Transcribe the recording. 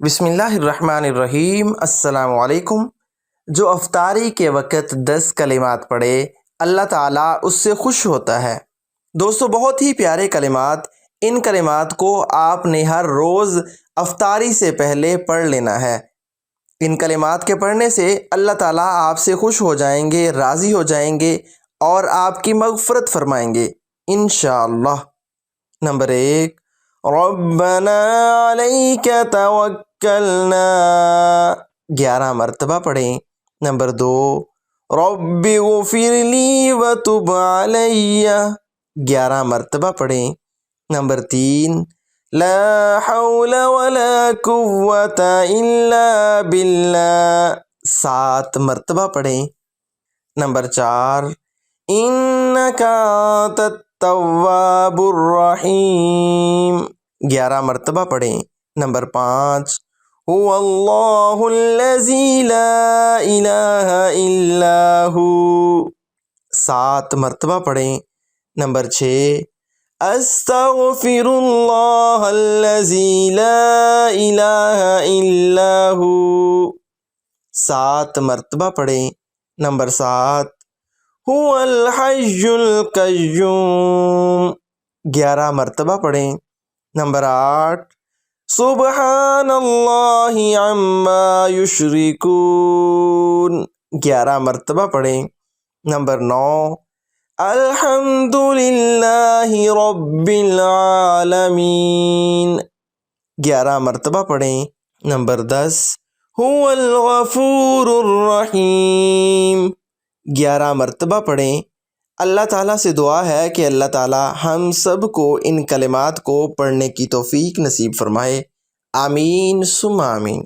بسم اللہ الرحمن الرحیم۔ السلام علیکم۔ جو افطاری کے وقت 10 کلمات پڑھے اللہ تعالیٰ اس سے خوش ہوتا ہے۔ دوستو، بہت ہی پیارے کلمات، ان کلمات کو آپ نے ہر روز افطاری سے پہلے پڑھ لینا ہے۔ ان کلمات کے پڑھنے سے اللہ تعالیٰ آپ سے خوش ہو جائیں گے، راضی ہو جائیں گے اور آپ کی مغفرت فرمائیں گے انشاءاللہ۔ نمبر 1، ربنا علیک توکلنا، 11 مرتبہ پڑھیں۔ نمبر 2، رب اغفر لی وتب علی، 11 مرتبہ پڑھیں۔ نمبر 3، لا حول ولا قوة الا باللہ، 7 مرتبہ پڑھیں۔ نمبر 4، انک انت التواب الرحیم، 11 مرتبہ پڑھیں۔ نمبر 5، هو اللہ الذی لا الہ الا ہو، 7 مرتبہ پڑھیں۔ نمبر 6، استغفر اللہ الذی لا الہ الا ہو، 7 مرتبہ پڑھیں۔ نمبر 7، هو الحی القیوم، 11 مرتبہ پڑھیں۔ نمبر 8، سبحان اللہ عما یشرکون، 11 مرتبہ پڑھیں۔ نمبر 9، الحمد للہ رب العالمین، 11 مرتبہ پڑھیں۔ نمبر 10، هو الغفور الرحیم، 11 مرتبہ پڑھیں۔ اللہ تعالیٰ سے دعا ہے کہ اللہ تعالیٰ ہم سب کو ان کلمات کو پڑھنے کی توفیق نصیب فرمائے۔ آمین ثم آمین۔